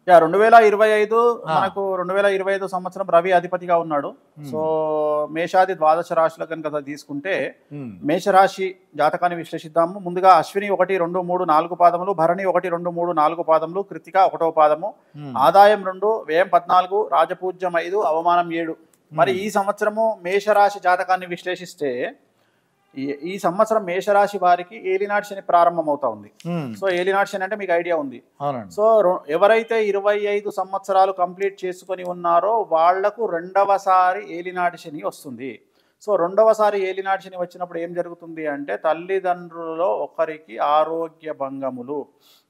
Yeah 2025 ఆ, మనకు 2025 సంవత్సరం రవి అధిపతిగా ఉన్నాడు. సో మేషాది ద్వాదశ రాశుల కనుక తీసుకుంటే ఉమ్, మేషరాశి జాతకాన్ని విశ్లేషిద్దాము. ముందుగా అశ్విని 1, 2, 3, 4 పాదములు, భరణి 1, 2, 3, 4 పాదములు, కృత్తిక 1వ పాదము, ఉమ్, ఆదాయం 2, వ్యయం 14, రాజపూజ్యం 5, అవమానం 7. మరి ఈ సంవత్సరము మేషరాశి జాతకాన్ని విశ్లేషిస్తే ఈ సంవత్సరం మేషరాశి వారికి ఏలినాటి శని ప్రారంభమవుతా ఉంది. ఉమ్, సో ఏలినాటి శని అంటే మీకు ఐడియా ఉంది. అవునండి. సో ఎవరైతే 25 సంవత్సరాలు కంప్లీట్ చేసుకొని ఉన్నారో వాళ్లకు రెండవసారి ఏలినాటి శని వస్తుంది. సో రెండవసారి ఏలినాటి శని వచ్చినప్పుడు ఏం జరుగుతుంది అంటే తల్లిదండ్రులలో ఒకరికి ఆరోగ్య భంగములు,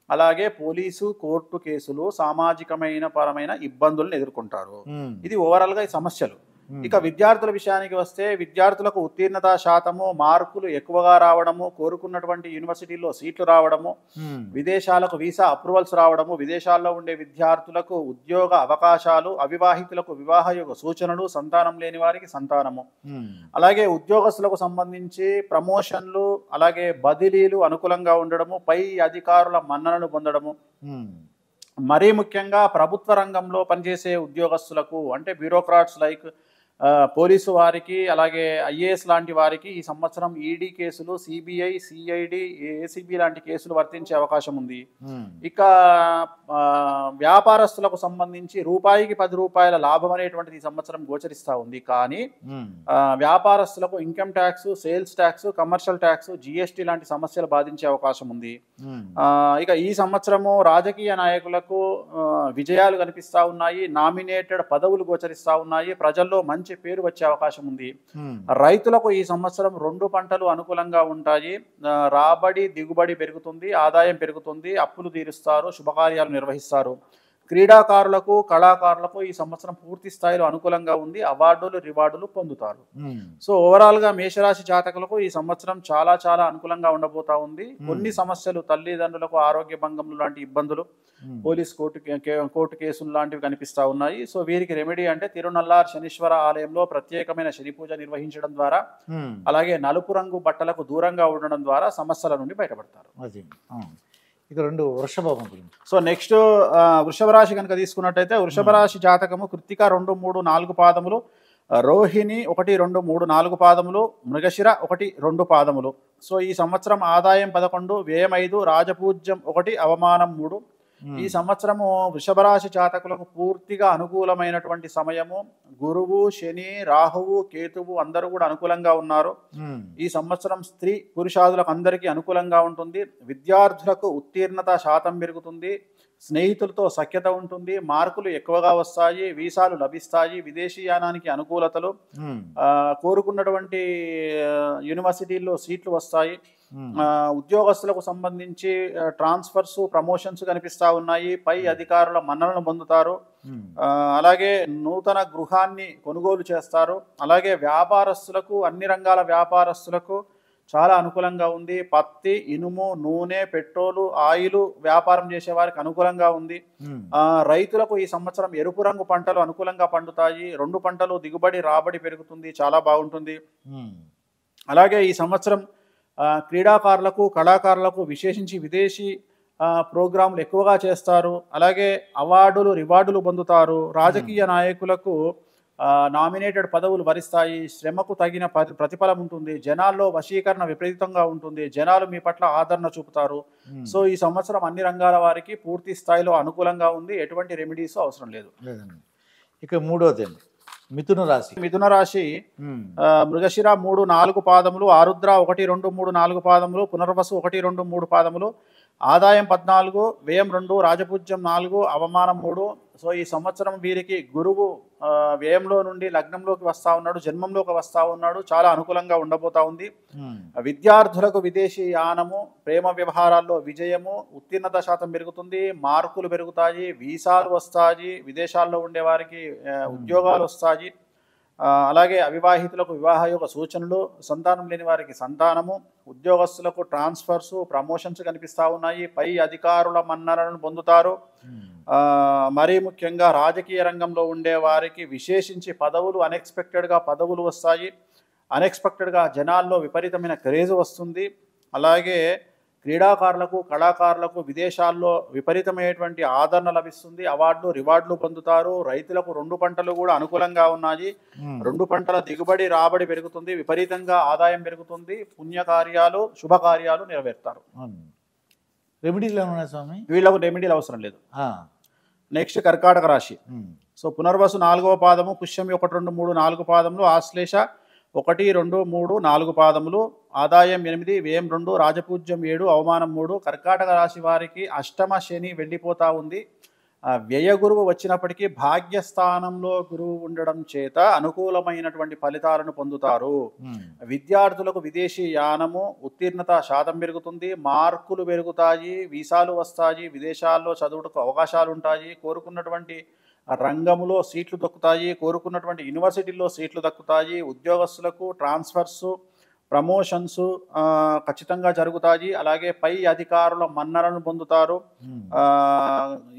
అలాగే పోలీసు కోర్టు కేసులు, సామాజికమైన పరమైన ఇబ్బందులను ఎదుర్కొంటారు. ఉమ్, ఇది ఓవరాల్గా ఈ సమస్యలు. ఇక విద్యార్థుల విషయానికి వస్తే విద్యార్థులకు ఉత్తీర్ణత శాతము, మార్కులు ఎక్కువగా రావడము, కోరుకున్నటువంటి యూనివర్సిటీల్లో సీట్లు రావడము, ఉమ్, విదేశాలకు వీసా అప్రూవల్స్ రావడము, విదేశాల్లో ఉండే విద్యార్థులకు ఉద్యోగ అవకాశాలు, అవివాహితులకు వివాహయోగ సూచనలు, సంతానం లేని వారికి సంతానము, ఉమ్, అలాగే ఉద్యోగస్తులకు సంబంధించి ప్రమోషన్లు, అలాగే బదిలీలు అనుకూలంగా ఉండడము, పై అధికారుల మన్ననలు పొందడము, ఉమ్, మరీ ముఖ్యంగా ప్రభుత్వ రంగంలో పనిచేసే ఉద్యోగస్తులకు అంటే బ్యూరోక్రాట్స్ లైక్ పోలీసు వారికి, అలాగే ఐఏఎస్ లాంటి వారికి ఈ సంవత్సరం ఈడీ కేసులు, సిబిఐ, సిఐడి, ఏసీబీ లాంటి కేసులు వర్తించే అవకాశం ఉంది. ఉమ్, ఇక వ్యాపారస్తులకు సంబంధించి రూపాయికి 10 రూపాయల లాభం అనేటువంటిది ఈ సంవత్సరం గోచరిస్తూ ఉంది. కానీ ఉమ్, వ్యాపారస్తులకు income tax, sales tax, commercial tax, GST లాంటి సమస్యలు బాధించే అవకాశం ఉంది. ఉమ్, ఇక ఈ సంవత్సరము రాజకీయ నాయకులకు విజయాలు కనిపిస్తూ ఉన్నాయి, నామినేటెడ్ పదవులు గోచరిస్తూ ఉన్నాయి, ప్రజల్లో మంచి పేరు వచ్చే అవకాశం ఉంది. ఉమ్, రైతులకు ఈ సంవత్సరం 2 పంటలు అనుకూలంగా ఉంటాయి. రాబడి దిగుబడి పెరుగుతుంది, ఆదాయం పెరుగుతుంది, అప్పులు తీరుస్తారు, శుభకార్యాలు నిర్వహిస్తారు. క్రీడాకారులకు, కళాకారులకు ఈ సంవత్సరం పూర్తి స్థాయిలో అనుకూలంగా ఉంది, అవార్డులు రివార్డులు పొందుతారు. ఉమ్, సో ఓవరాల్గా మేషరాశి జాతకులకు ఈ సంవత్సరం చాలా చాలా అనుకూలంగా ఉండబోతా ఉంది. కొన్ని సమస్యలు, తల్లిదండ్రులకు ఆరోగ్య భంగములు లాంటి ఇబ్బందులు, పోలీస్ కోర్టు కేసులు లాంటివి కనిపిస్తూ ఉన్నాయి. సో వీరికి రెమెడీ అంటే తిరునల్లార్ శనీశ్వర ఆలయంలో ప్రత్యేకమైన శని పూజ నిర్వహించడం ద్వారా, ఉమ్, అలాగే నలుపు రంగు బట్టలకు దూరంగా ఉండడం ద్వారా సమస్యల నుండి బయటపడతారు. అది ఇక రెండు వృషభం గురించి. సో నెక్స్ట్ వృషభ రాశి కనుక తీసుకున్నట్టయితే వృషభ రాశి జాతకము కృత్తిక 2, 3, 4 పాదములు, రోహిణి 1, 2, 3, 4 పాదములు, మృగశిర 1, 2 పాదములు. సో ఈ సంవత్సరం ఆదాయం 11, వ్యయం 5, రాజపూజ్యం 1, అవమానం 3. ఈ సంవత్సరము వృషభ రాశి జాతకులకు పూర్తిగా అనుకూలమైనటువంటి సమయము. గురువు, శని, రాహువు, కేతువు అందరూ కూడా అనుకూలంగా ఉన్నారు. ఈ సంవత్సరం స్త్రీ పురుషాదులకు అందరికీ అనుకూలంగా ఉంటుంది. విద్యార్థులకు ఉత్తీర్ణత శాతం పెరుగుతుంది, స్నేహితులతో సఖ్యత ఉంటుంది, మార్కులు ఎక్కువగా వస్తాయి, వీసాలు లభిస్తాయి, విదేశీయానానికి అనుకూలతలు, కోరుకున్నటువంటి యూనివర్సిటీల్లో సీట్లు వస్తాయి. ఉద్యోగస్తులకు సంబంధించి ట్రాన్స్ఫర్స్, ప్రమోషన్స్ కనిపిస్తూ ఉన్నాయి, పై అధికారుల మన్ననలు పొందుతారు. అలాగే నూతన గృహాన్ని కొనుగోలు చేస్తారు. అలాగే వ్యాపారస్తులకు, అన్ని రంగాల వ్యాపారస్తులకు చాలా అనుకూలంగా ఉంది. పత్తి, ఇనుము, నూనె, పెట్రోలు, ఆయిల్ వ్యాపారం చేసే వారికి అనుకూలంగా ఉంది. రైతులకు ఈ సంవత్సరం ఎరుపు రంగు పంటలు అనుకూలంగా పండుతాయి. 2 పంటలు దిగుబడి, రాబడి పెరుగుతుంది, చాలా బాగుంటుంది. అలాగే ఈ సంవత్సరం క్రీడాకారులకు, కళాకారులకు విశేషించి విదేశీ ప్రోగ్రాంలు ఎక్కువగా చేస్తారు. అలాగే అవార్డులు, రివార్డులు పొందుతారు. రాజకీయ నాయకులకు నామినేటెడ్ పదవులు వరిస్తాయి. శ్రమకు తగిన ప్రతిఫలం ఉంటుంది. జనాల్లో వశీకరణ విపరీతంగా ఉంటుంది. జనాలు మీ పట్ల ఆదరణ చూపుతారు. సో ఈ సంవత్సరం అన్ని రంగాల వారికి పూర్తి స్థాయిలో అనుకూలంగా ఉంది. ఎటువంటి రెమెడీస్ అవసరం లేదు. ఇక మూడోది మిథున రాశి. మిథున రాశి మృగశిర 3, 4 పాదములు, ఆరుద్ర 1, 2, 3, 4 పాదములు, పునర్వసు 1, 2, 3 పాదములు, ఆదాయం 14, వ్యయం 2, రాజపూజ్యం 4, అవమానం 3. సో ఈ సంవత్సరం వీరికి గురువు వ్యయంలో నుండి లగ్నంలోకి వస్తూ ఉన్నాడు, జన్మంలోకి వస్తూ ఉన్నాడు. చాలా అనుకూలంగా ఉండబోతా ఉంది. విద్యార్థులకు విదేశీ యానము, ప్రేమ వ్యవహారాల్లో విజయము, ఉత్తీర్ణత శాతం పెరుగుతుంది, మార్కులు పెరుగుతాయి, వీసాలు వస్తాయి, విదేశాల్లో ఉండే వారికి ఉద్యోగాలు వస్తాయి. అలాగే అవివాహితులకు వివాహయోగ సూచనలు, సంతానం లేని వారికి సంతానము, ఉద్యోగస్తులకు ట్రాన్స్ఫర్స్, ప్రమోషన్స్ కనిపిస్తూ ఉన్నాయి, పై అధికారుల మన్ననలను పొందుతారు. మరీ ముఖ్యంగా రాజకీయ రంగంలో ఉండే వారికి విశేషించి పదవులు, అన్ఎక్స్పెక్టెడ్గా పదవులు వస్తాయి. అన్ఎక్స్పెక్టెడ్గా జనాల్లో విపరీతమైన క్రేజ్ వస్తుంది. అలాగే క్రీడాకారులకు కళాకారులకు విదేశాల్లో విపరీతమైనటువంటి ఆదరణ లభిస్తుంది, అవార్డులు రివార్డులు పొందుతారు. రైతులకు 2 పంటలు కూడా అనుకూలంగా ఉన్నాయి. 2 పంటల దిగుబడి రాబడి పెరుగుతుంది, విపరీతంగా ఆదాయం పెరుగుతుంది, పుణ్యకార్యాలు శుభకార్యాలు నెరవేరుతారు. రెమెడీలు ఏమన్నా స్వామి? వీళ్ళకు రెమెడీలు అవసరం లేదు. ఆ, నెక్స్ట్ కర్కాటక రాశి. సో పునర్వసు 4వ పాదము, పుష్యమి 1, 2, 3, 4 పాదములు, ఆశ్లేష 1, 2, 3, 4 పాదములు, ఆదాయం 8, వ్యయం 2, రాజపూజ్యం 7, అవమానం 3. కర్కాటక రాశి వారికి అష్టమ శని వెళ్ళిపోతా ఉంది. వ్యయ గురువు వచ్చినప్పటికీ భాగ్యస్థానంలో గురువు ఉండడం చేత అనుకూలమైనటువంటి ఫలితాలను పొందుతారు. విద్యార్థులకు విదేశీ యానము, ఉత్తీర్ణత శాతం పెరుగుతుంది, మార్కులు పెరుగుతాయి, వీసాలు వస్తాయి, విదేశాల్లో చదువుటకు అవకాశాలు ఉంటాయి, కోరుకున్నటువంటి రంగంలో సీట్లు దక్కుతాయి, కోరుకున్నటువంటి యూనివర్సిటీల్లో సీట్లు దక్కుతాయి, ఉద్యోగస్తులకు ట్రాన్స్ఫర్స్ ప్రమోషన్స్ ఖచ్చితంగా జరుగుతాయి. అలాగే పై అధికారుల మన్ననను పొందుతారు,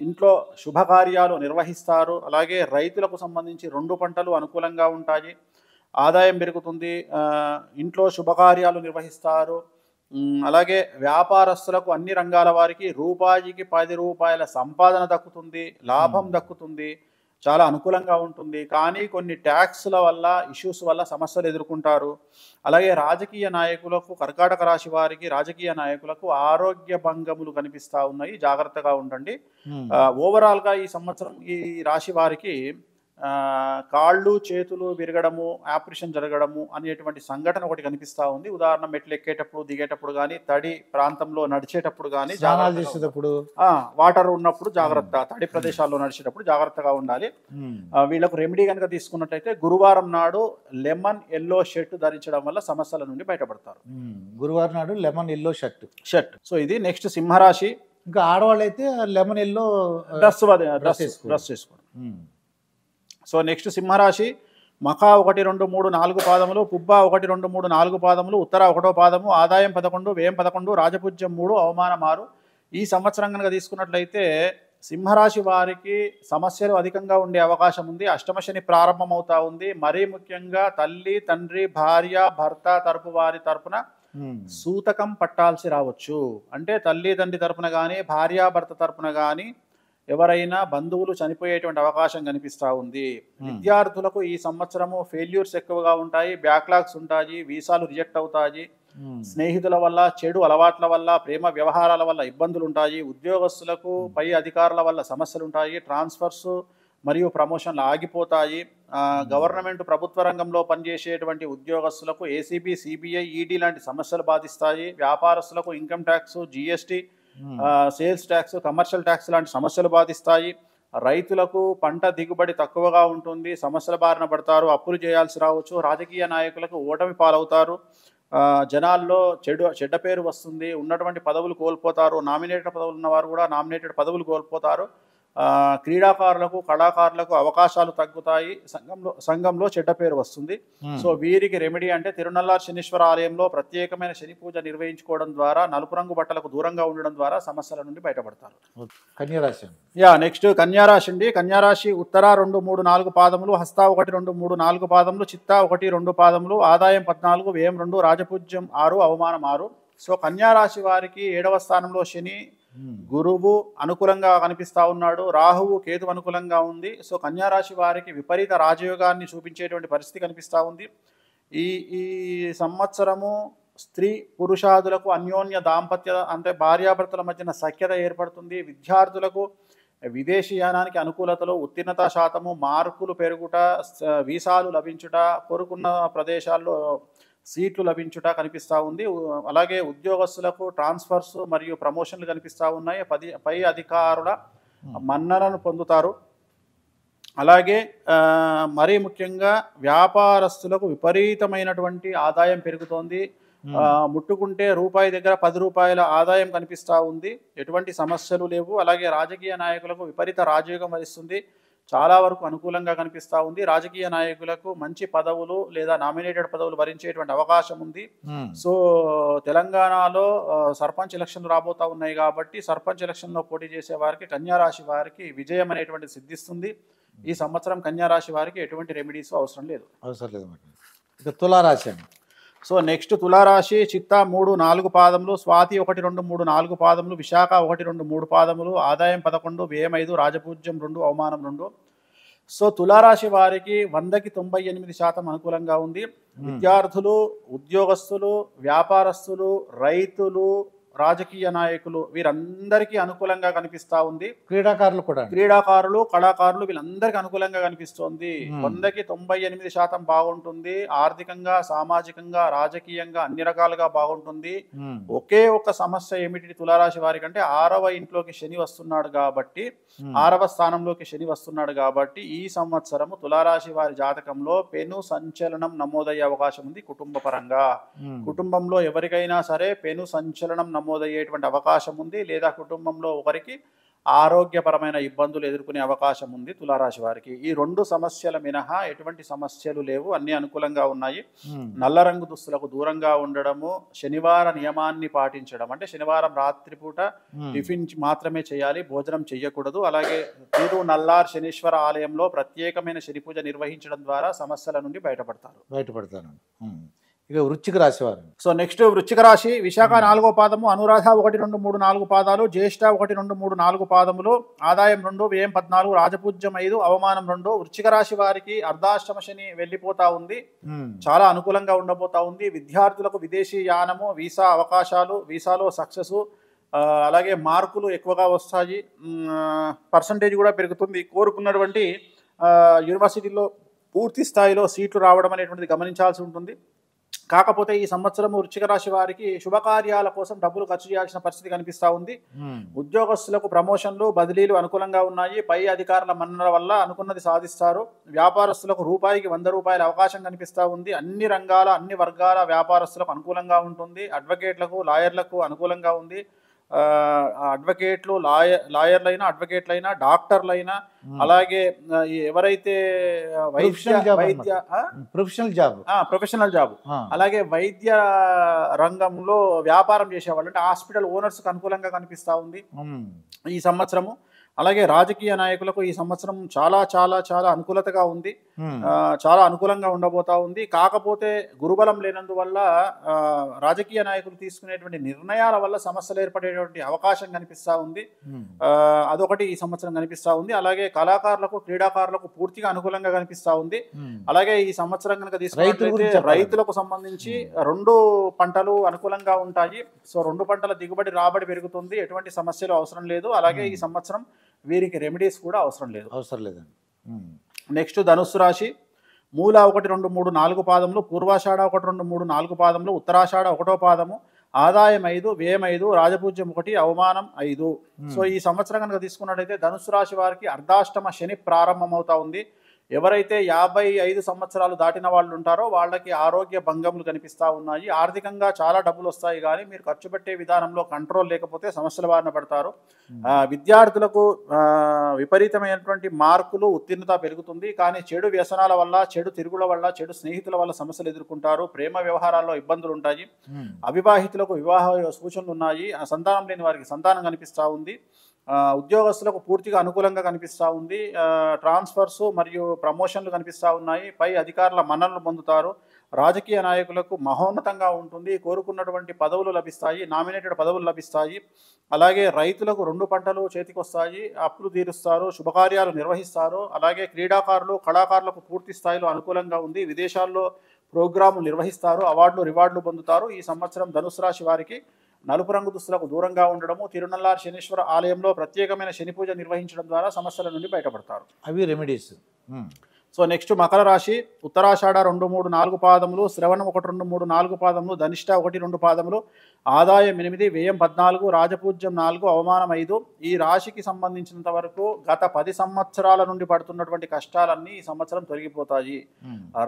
ఇంట్లో శుభకార్యాలు నిర్వహిస్తారు. అలాగే రైతులకు సంబంధించి 2 పంటలు అనుకూలంగా ఉంటాయి, ఆదాయం పెరుగుతుంది, ఇంట్లో శుభకార్యాలు నిర్వహిస్తారు. అలాగే వ్యాపారస్తులకు అన్ని రంగాల వారికి రూపాయికి 10 రూపాయల సంపాదన దక్కుతుంది, లాభం దక్కుతుంది, చాలా అనుకూలంగా ఉంటుంది. కానీ కొన్ని ట్యాక్స్ల వల్ల ఇష్యూస్ వల్ల సమస్యలు ఎదుర్కొంటారు. అలాగే రాజకీయ నాయకులకు, కర్కాటక రాశి వారికి రాజకీయ నాయకులకు ఆరోగ్య భంగములు కనిపిస్తూ ఉన్నాయి, జాగ్రత్తగా ఉండండి. ఓవరాల్గా ఈ సంవత్సరం ఈ రాశి వారికి కాళ్ళు చేతులు విరగడము, ఆపరేషన్ జరగడము అనేటువంటి సంఘటన ఒకటి కనిపిస్తూ ఉంది. ఉదాహరణ మెట్లు ఎక్కేటప్పుడు దిగేటప్పుడు కానీ, తడి ప్రాంతంలో నడిచేటప్పుడు కానీ, చేసేటప్పుడు, వాటర్ ఉన్నప్పుడు జాగ్రత్త, తడి ప్రదేశాల్లో నడిచేటప్పుడు జాగ్రత్తగా ఉండాలి. వీళ్ళకు రెమెడీ కనుక తీసుకున్నట్లయితే గురువారం నాడు లెమన్ ఎల్లో షర్ట్ ధరించడం వల్ల సమస్యల నుండి బయటపడతారు. గురువారం నాడు లెమన్ ఎల్లో షర్ట్. సో ఇది నెక్స్ట్ సింహరాశి. ఇంకా ఆడవాళ్ళు అయితే లెమన్ ఎల్లో డ్రెస్ చేసుకోండి. సో నెక్స్ట్ సింహరాశి. మఖా 1, 2, 3, 4 పాదములు, పుబ్బ 1, 2, 3, 4 పాదములు, ఉత్తర 1వ పాదము, ఆదాయం 11, వ్యయం 11, రాజపూజ్యం 3, అవమానం 6. ఈ సంవత్సరం కనుక తీసుకున్నట్లయితే సింహరాశి వారికి సమస్యలు అధికంగా ఉండే అవకాశం ఉంది. అష్టమ శని ప్రారంభమవుతా ఉంది. మరీ ముఖ్యంగా తల్లి, తండ్రి, భార్య, భర్త తరపు వారి తరపున సూతకం పట్టాల్సి రావచ్చు. అంటే తల్లి తండ్రి తరపున కానీ, భార్యాభర్త తరపున కానీ ఎవరైనా బంధువులు చనిపోయేటువంటి అవకాశం కనిపిస్తూ ఉంది. విద్యార్థులకు ఈ సంవత్సరము ఫెయిల్యూర్స్ ఎక్కువగా ఉంటాయి, బ్యాక్లాగ్స్ ఉంటాయి, వీసాలు రిజెక్ట్ అవుతాయి, స్నేహితుల వల్ల, చెడు అలవాట్ల వల్ల, ప్రేమ వ్యవహారాల వల్ల ఇబ్బందులు ఉంటాయి. ఉద్యోగస్తులకు పై అధికారుల వల్ల సమస్యలు ఉంటాయి, ట్రాన్స్ఫర్స్ మరియు ప్రమోషన్లు ఆగిపోతాయి. గవర్నమెంట్ ప్రభుత్వ రంగంలో పనిచేసేటువంటి ఉద్యోగస్తులకు ఏసీబీ, సిబిఐ, ఈడీ లాంటి సమస్యలు బాధిస్తాయి. వ్యాపారస్తులకు income tax, GST, sales tax, commercial tax లాంటి సమస్యలు బాధిస్తాయి. రైతులకు పంట దిగుబడి తక్కువగా ఉంటుంది, సమస్యల బారిన పడతారు, అప్పులు చేయాల్సి రావచ్చు. రాజకీయ నాయకులకు ఓటమి పాలవుతారు, జనాల్లో చెడ్డ పేరు వస్తుంది, ఉన్నటువంటి పదవులు కోల్పోతారు. నామినేటెడ్ పదవులు ఉన్నవారు కూడా నామినేటెడ్ పదవులు కోల్పోతారు. క్రీడాకారులకు కళాకారులకు అవకాశాలు తగ్గుతాయి, సంఘంలో చెడ్డ పేరు వస్తుంది. సో వీరికి రెమెడీ అంటే తిరునల్లార్ శనీశ్వర ఆలయంలో ప్రత్యేకమైన శని పూజ నిర్వహించుకోవడం ద్వారా, నలుపు రంగు బట్టలకు దూరంగా ఉండడం ద్వారా సమస్యల నుండి బయటపడతారు. కన్యారాశి. నెక్స్ట్ కన్యారాశి అండి. కన్యారాశి ఉత్తర 2, 3, 4 పాదములు, హస్త 1, 2, 3, 4 పాదములు, చిత్త 1, 2 పాదములు, ఆదాయం 14, వ్యయం 2, రాజపూజ్యం 6, అవమానం 6. సో కన్యారాశి వారికి 7వ స్థానంలో శని, గురువు అనుకూలంగా కనిపిస్తూ ఉన్నాడు, రాహువు కేతు అనుకూలంగా ఉంది. సో కన్యారాశి వారికి విపరీత రాజయోగాన్ని చూపించేటువంటి పరిస్థితి కనిపిస్తూ ఉంది. ఈ సంవత్సరము స్త్రీ పురుషాదులకు అన్యోన్య దాంపత్య అంటే భార్యాభర్తల మధ్యన సఖ్యత ఏర్పడుతుంది. విద్యార్థులకు విదేశీయానానికి అనుకూలతలు, ఉత్తీర్ణత శాతము, మార్కులు పెరుగుట, వీసాలు లభించుట, కోరుకున్న ప్రదేశాల్లో సీట్లు లభించుట కనిపిస్తూ ఉంది. అలాగే ఉద్యోగస్తులకు ట్రాన్స్ఫర్స్ మరియు ప్రమోషన్లు కనిపిస్తూ ఉన్నాయి, పై అధికారుల మన్ననను పొందుతారు. అలాగే మరీ ముఖ్యంగా వ్యాపారస్తులకు విపరీతమైనటువంటి ఆదాయం పెరుగుతోంది. ముట్టుకుంటే రూపాయి దగ్గర 10 రూపాయల ఆదాయం కనిపిస్తూ ఉంది, ఎటువంటి సమస్యలు లేవు. అలాగే రాజకీయ నాయకులకు విపరీత రాజయోగం వరిస్తుంది, చాలా వరకు అనుకూలంగా కనిపిస్తూ ఉంది. రాజకీయ నాయకులకు మంచి పదవులు లేదా నామినేటెడ్ పదవులు భరించేటువంటి అవకాశం ఉంది. సో తెలంగాణలో సర్పంచ్ ఎలక్షన్లు రాబోతూ ఉన్నాయి కాబట్టి సర్పంచ్ ఎలక్షన్లో పోటీ చేసే వారికి, కన్యారాశి వారికి విజయం అనేటువంటి సిద్ధిస్తుంది. ఈ సంవత్సరం కన్యారాశి వారికి ఎటువంటి రెమెడీస్ అవసరం లేదు. ఇక తులారాశి అండి. సో నెక్స్ట్ తులారాశి చిత్త 3, 4 పాదములు, స్వాతి 1, 2, 3, 4 పాదములు, విశాఖ 1, 2, 3 పాదములు, ఆదాయం 11, వ్యయం 5, రాజపూజ్యం 2, అవమానం 2. సో తులారాశి వారికి 100కి 98% అనుకూలంగా ఉంది. విద్యార్థులు, ఉద్యోగస్తులు, వ్యాపారస్తులు, రైతులు, రాజకీయ నాయకులు వీరందరికీ అనుకూలంగా కనిపిస్తూ ఉంది. క్రీడాకారులు కూడా క్రీడాకారులు, కళాకారులు వీళ్ళందరికీ అనుకూలంగా కనిపిస్తోంది. 100కి 98% బాగుంటుంది. ఆర్థికంగా, సామాజికంగా, రాజకీయంగా అన్ని రకాలుగా బాగుంటుంది. ఒకే ఒక సమస్య ఏమిటి తులారాశి వారికి అంటే 6వ ఇంట్లోకి శని వస్తున్నాడు కాబట్టి, 6వ స్థానంలోకి శని వస్తున్నాడు కాబట్టి ఈ సంవత్సరము తులారాశి వారి జాతకంలో పెను సంచలనం నమోదయ్యే అవకాశం ఉంది. కుటుంబ పరంగా కుటుంబంలో ఎవరికైనా సరే పెను సంచలనం నమోదయ్యేటువంటి అవకాశం ఉంది. లేదా కుటుంబంలో ఒకరికి ఆరోగ్యపరమైన ఇబ్బందులు ఎదుర్కొనే అవకాశం ఉంది తులారాశి వారికి. ఈ 2 సమస్యల మినహా ఎటువంటి సమస్యలు లేవు, అన్ని అనుకూలంగా ఉన్నాయి. నల్ల రంగు దుస్తులకు దూరంగా ఉండడము, శనివార నియమాన్ని పాటించడం, అంటే శనివారం రాత్రిపూట టిఫిన్ మాత్రమే చేయాలి, భోజనం చేయకూడదు. అలాగే తిరునల్లార్ శనీశ్వర ఆలయంలో ప్రత్యేకమైన శని పూజ నిర్వహించడం ద్వారా సమస్యల నుండి బయటపడతారు. ఇక వృశ్చిక రాశి వారు. సో నెక్స్ట్ వృశ్చిక రాశి విశాఖ 4వ పాదము, అనురాధ 1, 2, 3, 4 పాదాలు, జ్యేష్ఠ 1, 2, 3, 4 పాదములు, ఆదాయం 2, వ్యయం 14, రాజపూజ్యం 5, అవమానం 2. వృశ్చిక రాశి వారికి అర్ధాష్టమ శని వెళ్ళిపోతా ఉంది. చాలా అనుకూలంగా ఉండబోతా ఉంది. విద్యార్థులకు విదేశీ యానము, వీసా అవకాశాలు, వీసాలో సక్సెస్, అలాగే మార్కులు ఎక్కువగా వస్తాయి, పర్సంటేజ్ కూడా పెరుగుతుంది. కోరుకున్నటువంటి యూనివర్సిటీలో పూర్తి స్థాయిలో సీట్లు రావడం అనేటువంటిది గమనించాల్సి ఉంటుంది. కాకపోతే ఈ సంవత్సరం వృశ్చిక రాశి వారికి శుభకార్యాల కోసం డబ్బులు ఖర్చు చేయాల్సిన పరిస్థితి కనిపిస్తూ ఉంది. ఉద్యోగస్తులకు ప్రమోషన్లు, బదిలీలు అనుకూలంగా ఉన్నాయి. పై అధికారుల మన్ననల వల్ల అనుకున్నది సాధిస్తారు. వ్యాపారస్తులకు రూపాయికి 100 రూపాయల అవకాశం కనిపిస్తూ ఉంది. అన్ని రంగాల, అన్ని వర్గాల వ్యాపారస్తులకు అనుకూలంగా ఉంటుంది. అడ్వకేట్లకు, లాయర్లకు అనుకూలంగా ఉంది. అడ్వకేట్లు, లాయర్లైనా, అడ్వకేట్లైనా, డాక్టర్లైనా, అలాగే ఎవరైతే ప్రొఫెషనల్ జాబ్, అలాగే వైద్య రంగంలో వ్యాపారం చేసేవాళ్ళు అంటే హాస్పిటల్ ఓనర్స్కి అనుకూలంగా కనిపిస్తూ ఉంది ఈ సంవత్సరము. అలాగే రాజకీయ నాయకులకు ఈ సంవత్సరం చాలా చాలా చాలా అనుకూలతగా ఉంది, చాలా అనుకూలంగా ఉండబోతా ఉంది. కాకపోతే గురుబలం లేనందువల్ల రాజకీయ నాయకులు తీసుకునేటువంటి నిర్ణయాల వల్ల సమస్యలు ఏర్పడేటువంటి అవకాశం కనిపిస్తూ ఉంది. అదొకటి ఈ సంవత్సరం కనిపిస్తూ ఉంది. అలాగే కళాకారులకు, క్రీడాకారులకు పూర్తిగా అనుకూలంగా కనిపిస్తూ ఉంది. అలాగే ఈ సంవత్సరం కనుక తీసుకున్నట్లయితే రైతులకు సంబంధించి 2 పంటలు అనుకూలంగా ఉంటాయి. సో 2 పంటల దిగుబడి, రాబడి పెరుగుతుంది. ఎటువంటి సమస్యలు అవసరం లేదు. అలాగే ఈ సంవత్సరం వీరికి రెమెడీస్ కూడా అవసరం లేదండి. నెక్స్ట్ ధనుస్సు రాశి మూల 1, 2, 3, 4 పాదములు, పూర్వాషాఢ 1, 2, 3, 4 పాదములు, ఉత్తరాషాఢ 1వ పాదము, ఆదాయం 5, వ్యయం 5, రాజపూజ్యం 1, అవమానం 5. సో ఈ సంవత్సరం కనుక తీసుకున్నట్టయితే ధనుస్సు రాశి వారికి అర్ధాష్టమ శని ప్రారంభమవుతా ఉంది. ఎవరైతే 55 సంవత్సరాలు దాటిన వాళ్ళు ఉంటారో వాళ్ళకి ఆరోగ్య భంగములు కనిపిస్తూ ఉన్నాయి. ఆర్థికంగా చాలా డబ్బులు వస్తాయి, కానీ మీరు ఖర్చు పెట్టే విధానంలో కంట్రోల్ లేకపోతే సమస్యల బారిన పడతారు. విద్యార్థులకు విపరీతమైనటువంటి మార్కులు, ఉత్తీర్ణత పెరుగుతుంది. కానీ చెడు వ్యసనాల వల్ల, చెడు తిరుగుల వల్ల, చెడు స్నేహితుల వల్ల సమస్యలు ఎదుర్కొంటారు. ప్రేమ వ్యవహారాల్లో ఇబ్బందులు ఉంటాయి. అవివాహితులకు వివాహ సూచనలు ఉన్నాయి. సంతానం లేని వారికి సంతానం కనిపిస్తూ ఉంది. ఉద్యోగస్తులకు పూర్తిగా అనుకూలంగా కనిపిస్తూ ఉంది. ట్రాన్స్ఫర్స్ మరియు ప్రమోషన్లు కనిపిస్తూ ఉన్నాయి. పై అధికారుల మన్ననలు పొందుతారు. రాజకీయ నాయకులకు మహోన్నతంగా ఉంటుంది. కోరుకున్నటువంటి పదవులు లభిస్తాయి, నామినేటెడ్ పదవులు లభిస్తాయి. అలాగే రైతులకు 2 పంటలు చేతికొస్తాయి, అప్పులు తీరుస్తారు, శుభకార్యాలు నిర్వహిస్తారు. అలాగే క్రీడాకారులు, కళాకారులకు పూర్తి స్థాయిలో అనుకూలంగా ఉంది. విదేశాల్లో ప్రోగ్రాములు నిర్వహిస్తారు, అవార్డులు, రివార్డులు పొందుతారు. ఈ సంవత్సరం ధనుసు రాశి వారికి నలుపు రంగు దుస్తులకు దూరంగా ఉండడము, తిరునల్లార్ శనీశ్వర ఆలయంలో ప్రత్యేకమైన శని పూజ నిర్వహించడం ద్వారా సమస్యల నుండి బయటపడతారు. అవి రెమెడీస్. సో నెక్స్ట్ మకర రాశి ఉత్తరాషాఢ 2, 3, 4 పాదములు, శ్రవణం 1, 2, 3, 4 పాదములు, ధనిష్ట 1, 2 పాదములు, ఆదాయం 8, వ్యయం 14, రాజపూజ్యం 4, అవమానం 5. ఈ రాశికి సంబంధించినంత వరకు గత 10 సంవత్సరాల నుండి పడుతున్నటువంటి కష్టాలన్నీ ఈ సంవత్సరం తొలగిపోతాయి.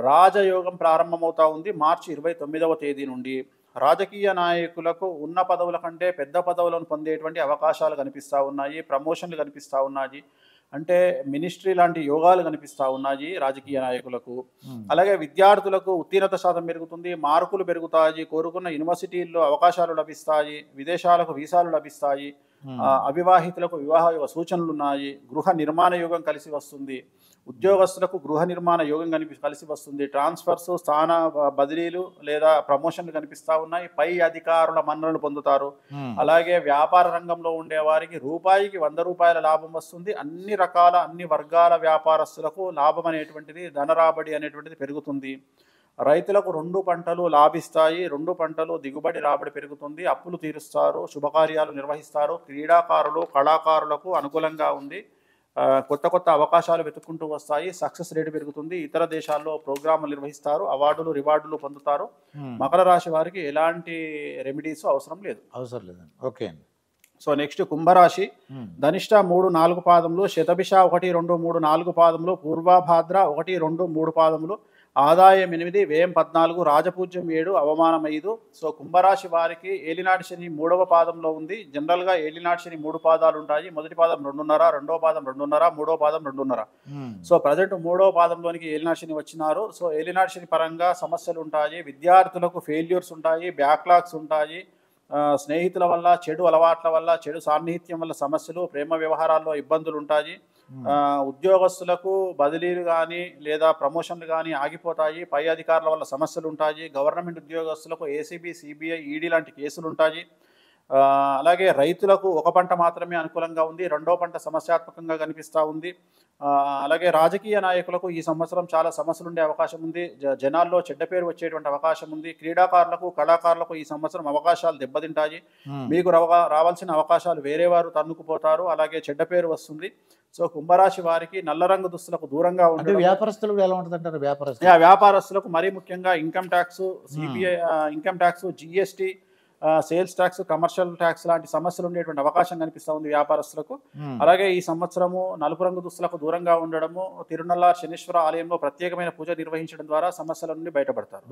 రాజయోగం ప్రారంభమవుతా ఉంది మార్చి 29వ తేదీ నుండి. రాజకీయ నాయకులకు ఉన్న పదవుల కంటే పెద్ద పదవులను పొందేటువంటి అవకాశాలు కనిపిస్తూ ఉన్నాయి. ప్రమోషన్లు కనిపిస్తూ ఉన్నాయి. అంటే మినిస్ట్రీ లాంటి యోగాలు కనిపిస్తూ ఉన్నాయి రాజకీయ నాయకులకు. అలాగే విద్యార్థులకు ఉత్తీర్ణత శాతం పెరుగుతుంది, మార్కులు పెరుగుతాయి, కోరుకున్న యూనివర్సిటీల్లో అవకాశాలు లభిస్తాయి, విదేశాలకు వీసాలు లభిస్తాయి. అవివాహితులకు వివాహ యోగ సూచనలు ఉన్నాయి. గృహ నిర్మాణ యోగం కలిసి వస్తుంది. ఉద్యోగస్తులకు గృహ నిర్మాణ యోగం కలిసి వస్తుంది. ట్రాన్స్ఫర్స్, స్థాన బదిలీలు లేదా ప్రమోషన్లు కనిపిస్తూ ఉన్నాయి. పై అధికారుల మన్ననలు పొందుతారు. అలాగే వ్యాపార రంగంలో ఉండే వారికి రూపాయికి 100 రూపాయల లాభం వస్తుంది. అన్ని రకాల అన్ని వర్గాల వ్యాపారస్తులకు లాభం అనేటువంటిది, ధన రాబడి అనేటువంటిది పెరుగుతుంది. రైతులకు 2 పంటలు లాభిస్తాయి. 2 పంటలు దిగుబడి రాబడి పెరుగుతుంది. అప్పులు తీరుస్తారు. శుభకార్యాలు నిర్వహిస్తారు. క్రీడాకారులు, కళాకారులకు అనుకూలంగా ఉంది. కొత్త కొత్త అవకాశాలు వెతుక్కుంటూ వస్తాయి. సక్సెస్ రేటు పెరుగుతుంది. ఇతర దేశాల్లో ప్రోగ్రాములు నిర్వహిస్తారు. అవార్డులు, రివార్డులు పొందుతారు. మకర రాశి వారికి ఎలాంటి రెమెడీస్ అవసరం లేదు. అవసరం లేదండి. ఓకే అండి. సో నెక్స్ట్ కుంభరాశి. ధనిష్ట 3, 4 పాదములు, శతభిష 1, 2, 3, 4 పాదములు, పూర్వభాద్ర 1, 2, 3 పాదములు, ఆదాయం 8, వ్యయం 14, రాజపూజ్యం 7, అవమానం 5. సో కుంభరాశి వారికి ఏలినాటి శని 3వ పాదంలో ఉంది. జనరల్గా ఏలినాటి శని 3 పాదాలు ఉంటాయి. మొదటి పాదం 2.5, రెండవ పాదం 2.5, మూడవ పాదం 2.5. సో ప్రజెంట్ 3వ పాదంలోనికి ఏలినాటి శని వచ్చినారు. సో ఏలినాటి శని పరంగా సమస్యలు ఉంటాయి. విద్యార్థులకు ఫెయిల్యూర్స్ ఉంటాయి, బ్యాక్లాగ్స్ ఉంటాయి. స్నేహితుల వల్ల, చెడు అలవాట్ల వల్ల, చెడు సాన్నిహిత్యం వల్ల సమస్యలు, ప్రేమ వ్యవహారాల్లో ఇబ్బందులు ఉంటాయి. ఉద్యోగస్తులకు బదిలీలు కానీ లేదా ప్రమోషన్లు కానీ ఆగిపోతాయి. పై అధికారుల వల్ల సమస్యలు ఉంటాయి. గవర్నమెంట్ ఉద్యోగస్తులకు ఏసీబీ, సిబిఐ, ఈడీ లాంటి కేసులు ఉంటాయి. అలాగే రైతులకు 1 పంట మాత్రమే అనుకూలంగా ఉంది. 2వ పంట సమస్యాత్మకంగా కనిపిస్తూ ఉంది. అలాగే రాజకీయ నాయకులకు ఈ సంవత్సరం చాలా సమస్యలు ఉండే అవకాశం ఉంది. జనాల్లో చెడ్డ పేరు వచ్చేటువంటి అవకాశం ఉంది. క్రీడాకారులకు, కళాకారులకు ఈ సంవత్సరం అవకాశాలు దెబ్బతింటాయి. మీకు రావాల్సిన అవకాశాలు వేరే వారు తన్నుకుపోతారు. అలాగే చెడ్డ పేరు వస్తుంది. సో కుంభరాశి వారికి నల్ల రంగు దుస్తులకు దూరంగా ఉంటే వ్యాపారస్తులకు ఎలా ఉంటుంది అంటారు? వ్యాపారస్తులకు మరీ ముఖ్యంగా income tax, CPI income tax, GST, sales tax, commercial tax లాంటి సమస్యలు ఉండేటువంటి అవకాశం కనిపిస్తూ ఉంది వ్యాపారస్తులకు. అలాగే ఈ సంవత్సరము నలుపు రంగు దుస్తులకు దూరంగా ఉండడము, తిరునల్లార్ శనీశ్వర ఆలయంలో ప్రత్యేకమైన పూజ నిర్వహించడం ద్వారా సమస్యల నుండి బయటపడతారు.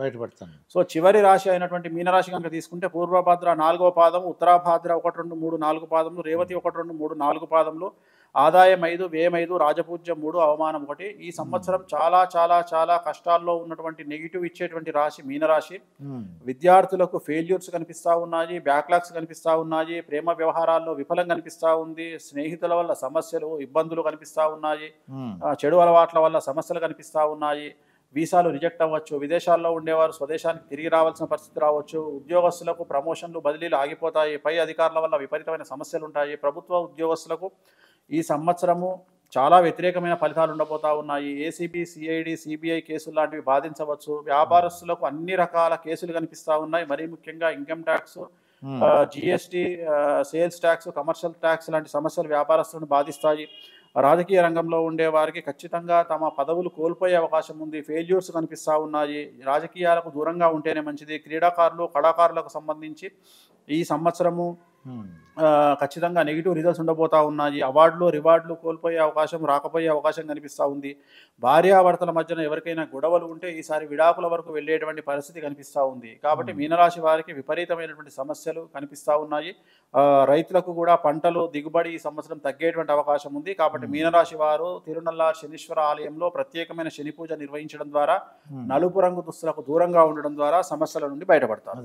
సో చివరి రాశి అయినటువంటి మీనరాశి కనుక తీసుకుంటే పూర్వభాద్ర 4వ పాదము, ఉత్తరాభాద్ర 1, 2, 3, 4 పాదములు, రేవతి 1, 2, 3, 4 పాదములు, ఆదాయం 5, వ్యయం 5, రాజపూజ్యం 3, అవమానం 1. ఈ సంవత్సరం చాలా చాలా చాలా కష్టాల్లో ఉన్నటువంటి నెగిటివ్ ఇచ్చేటువంటి రాశి మీనరాశి. విద్యార్థులకు ఫెయిల్యూర్స్ కనిపిస్తూ ఉన్నాయి, బ్యాక్లాగ్స్ కనిపిస్తూ ఉన్నాయి, ప్రేమ వ్యవహారాల్లో విఫలం కనిపిస్తూ ఉంది, స్నేహితుల వల్ల సమస్యలు, ఇబ్బందులు కనిపిస్తూ ఉన్నాయి, చెడు అలవాట్ల వల్ల సమస్యలు కనిపిస్తూ ఉన్నాయి. వీసాలు రిజెక్ట్ అవ్వచ్చు. విదేశాల్లో ఉండేవారు స్వదేశానికి తిరిగి రావాల్సిన పరిస్థితి రావచ్చు. ఉద్యోగస్తులకు ప్రమోషన్లు, బదిలీలు ఆగిపోతాయి. పై అధికారుల వల్ల విపరీతమైన సమస్యలు ఉంటాయి. ప్రభుత్వ ఉద్యోగస్తులకు ఈ సంవత్సరము చాలా వ్యతిరేకమైన ఫలితాలు ఉండబోతా ఉన్నాయి. ఏసీబీ, సిఐడి, సిబిఐ కేసులు లాంటివి బాధించవచ్చు. వ్యాపారస్తులకు అన్ని రకాల కేసులు కనిపిస్తూ ఉన్నాయి. మరీ ముఖ్యంగా income tax, GST, sales tax, commercial tax లాంటి సమస్యలు వ్యాపారస్తులను బాధిస్తాయి. రాజకీయ రంగంలో ఉండే వారికి ఖచ్చితంగా తమ పదవులు కోల్పోయే అవకాశం ఉంది. ఫెయిల్యూర్స్ కనిపిస్తూ ఉన్నాయి. రాజకీయాలకు దూరంగా ఉంటేనే మంచిది. క్రీడాకారులు, కళాకారులకు సంబంధించి ఈ సంవత్సరము ఖచ్చితంగా నెగిటివ్ రిజల్ట్స్ ఉండబోతా ఉన్నాయి. అవార్డులు, రివార్డులు కోల్పోయే అవకాశం, రాకపోయే అవకాశం కనిపిస్తూ ఉంది. భార్యాభర్తల మధ్యన ఎవరికైనా గొడవలు ఉంటే ఈసారి విడాకుల వరకు వెళ్ళేటువంటి పరిస్థితి కనిపిస్తూ ఉంది. కాబట్టి మీనరాశి వారికి విపరీతమైనటువంటి సమస్యలు కనిపిస్తూ ఉన్నాయి. రైతులకు కూడా పంటలు దిగుబడి ఈ సంవత్సరం తగ్గేటువంటి అవకాశం ఉంది. కాబట్టి మీనరాశి వారు తిరునల్లార్ శనీశ్వర ఆలయంలో ప్రత్యేకమైన శని పూజ నిర్వహించడం ద్వారా, నలుపు రంగు దుస్తులకు దూరంగా ఉండడం ద్వారా సమస్యల నుండి బయటపడతారు.